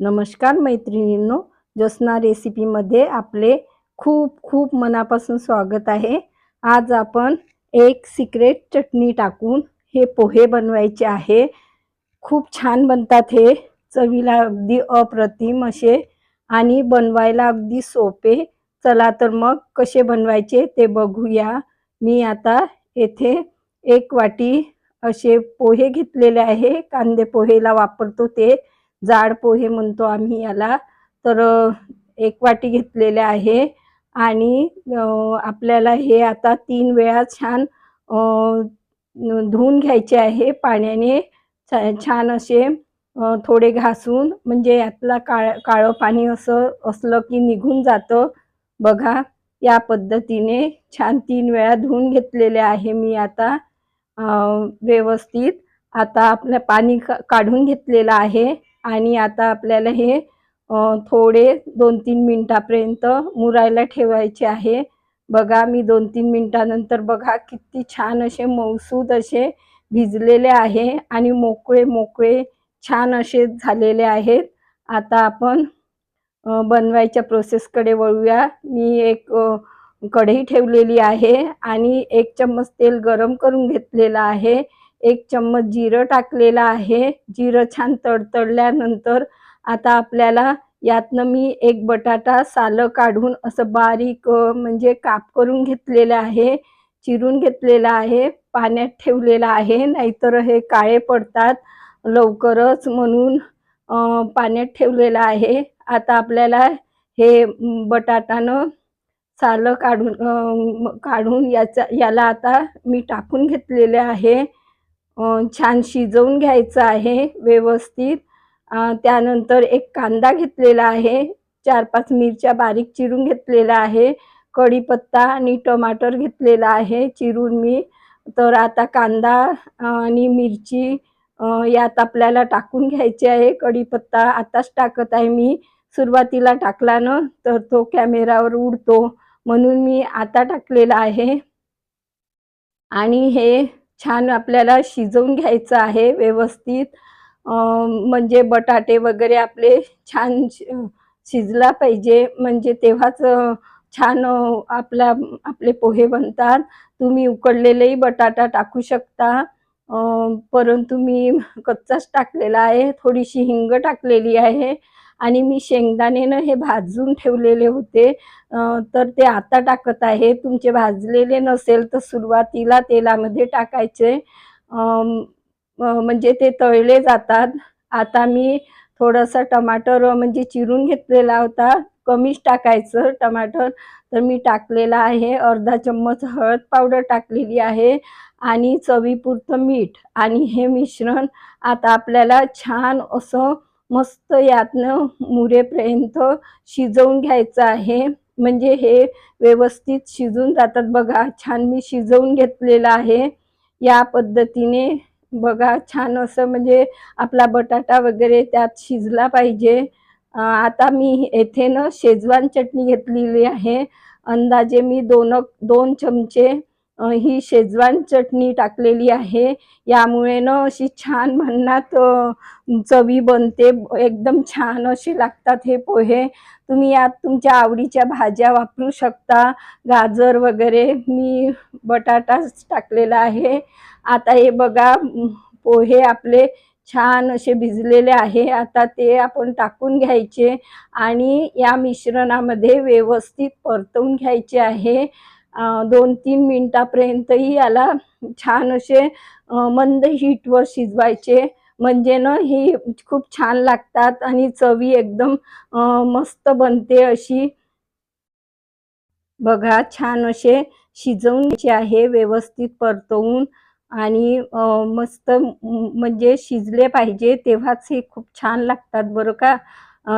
नमस्कार मैत्रिणींनो, ज्योत्स्ना रेसिपीमध्ये आपले खूप खूप मनापासून स्वागत आहे। आज आपण एक सिक्रेट चटणी टाकून हे पोहे बनवायचे आहे। खूप छान बनतात हे, चवीला अगदी अप्रतिम असे आणि बनवायला अगदी सोपे। चला तर मग कसे बनवायचे ते बघूया। मी आता येथे 1 वाटी असे पोहे घेतलेले आहे। कांदे पोहेला वापरतो ते, जाड पोहे म्हणतो आम्ही याला। तर 1 वाटी घेतलेले आहे आणि आपल्याला हे आता 3 वेळा छान धुवून घ्यायचे आहे पाण्याने। छान असे थोडे घासून, म्हणजे यातला काळं पाणी असलं की निघून जातं। बघा, या पद्धतीने छान 3 वेळा धुवून घेतलेले आहे मी आता व्यवस्थित। आता आपलं पाणी काढून घेतलेलं आहे आणि आता आपल्याला हे थोडे 2-3 मिनिटापर्यंत मुरायला ठेवायचे आहे। बघा, मी 2-3 मिनिटानंतर बघा किती छान असे मऊसूद असे भिजलेले आहे आणि मोकळे मोकळे छान असे झालेले आहेत। आता आपण बनवायच्या प्रोसेसकडे वळूया। मी एक कढई ठेवलेली आहे आणि 1 चम्मच तेल गरम करून घेतलेलं आहे। 1 चम्मच जिरं टाकलेलं आहे। जिरं छान तडतडल्यानंतर आता आपल्याला यातनं मी 1 बटाटा सालं काढून असं बारीक म्हणजे काप करून घेतलेलं आहे, चिरून घेतलेला आहे, पाण्यात ठेवलेला आहे, नाहीतर हे काळे पडतात लवकरच, म्हणून पाण्यात ठेवलेलं आहे। आता आपल्याला हे बटाटानं सालं काढून याला आता मी टाकून घेतलेले आहे। छान शिजवून घ्यायचं आहे व्यवस्थित। त्यानंतर 1 कांदा घेतलेला आहे, 4-5 मिरच्या बारीक चिरून घेतलेला आहे, कढीपत्ता आणि टमाटर घेतलेला आहे चिरून मी। तर आता कांदा आणि मिरची यात आपल्याला टाकून घ्यायची आहे। कढीपत्ता आताच टाकत आहे मी, सुरुवातीला टाकला ना तर तो कॅमेरावर उडतो, म्हणून मी आता टाकलेला आहे। आणि हे छान आपल्याला शिजवून घ्यायचं आहे व्यवस्थित, म्हणजे बटाटे वगैरे आपले छान शिजला पाहिजे, म्हणजे तेव्हाच छान आपले पोहे बनतात। तुम्ही उकडलेलेही बटाटा टाकू शकता, परंतु मी कच्चाच टाकलेला आहे। थोडीशी हिंग टाकलेली आहे आणि मी शेंगदाणे हे भाजून ठेवलेले होते, तर ते आता टाकत आहे। तुमचे भाजलेले नसेल तर सुरुवातीला तेलामध्ये टाकायचे, म्हणजे ते तळले जातात। आता मी थोडासा टमाटर म्हणजे चिरून घेतलेला होता, कमीच टाकायचं टमाटर, तर मी टाकलेला आहे। अर्धा चम्मच हळद पावडर टाकलेली आहे आणि चवीपुरतं मीठ, आणि हे मिश्रण आता आपल्याला छान असं मस्त यातनं मुरेपर्यंत शिजवून घ्यायचं आहे, म्हणजे हे व्यवस्थित शिजून जातात। बघा, छान मी शिजवून घेतलेलं आहे या पद्धतीने। बघा, छान असं म्हणजे आपला बटाटा वगैरे त्यात शिजला पाहिजे। आता मी येथे ना शेजवान चटणी घेतलेली आहे, अंदाजे मी 2 चमचे ही शेजवान चटणी टाकलेली आहे। यामुळे ना अशी छान भन्नाट चवी बनते, एकदम छान असे लागतात हे पोहे। तुम्ही यात तुमच्या आवडीच्या भाज्या वापरू शकता, गाजर वगैरे, मी बटाटाच टाकलेला आहे। आता हे बघा, पोहे आपले छान असे भिजलेले आहे। आता ते आपण टाकून घ्यायचे आणि या मिश्रणामध्ये व्यवस्थित परतवून घ्यायचे आहे। 2-3 मिनिटापर्यंतही याला छान असे मंद हीटवर शिजवायचे, म्हणजे ना ही खूप छान लागतात आणि चवी एकदम मस्त बनते अशी। बघा, छान असे शिजवून घ्यायचे आहे व्यवस्थित परतवून, आणि मस्त म्हणजे शिजले पाहिजे, तेव्हाच हे खूप छान लागतात बरं का।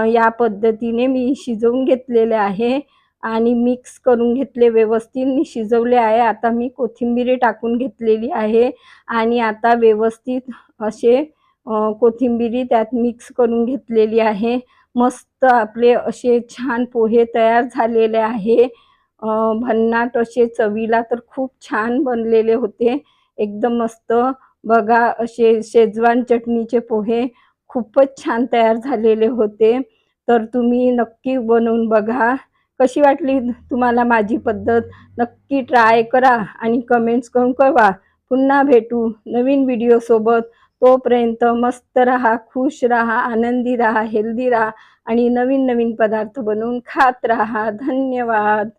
या पद्धतीने मी शिजवून घेतलेले आहे आणि मिक्स करून घेतले, व्यवस्थित शिजवले आहे। आता मी कोथिंबीर टाकून घेतलेली आहे आणि आता व्यवस्थित असे कोथिंबीर त्यात मिक्स करून घेतलेली आहे। मस्त आपले असे छान पोहे तयार झालेले आहे। भन्नाट असे, चवीला तर खूप छान बनलेले होते, एकदम मस्त। बघा, असे शेजवान चटणीचे पोहे खूपच छान तयार झालेले होते. तर तुम्ही नक्की बनवून बघा. कशी वाटली तुम्हाला माझी पद्धत? नक्की ट्राय करा आणि कमेंट्स करून कळवा. पुन्हा भेटू नवीन व्हिडिओसोबत. तोपर्यंत मस्त राहा, खुश राहा, आनंदी राहा, हेल्दी राहा आणि नवीन नवीन पदार्थ बनवून खात राहा. धन्यवाद.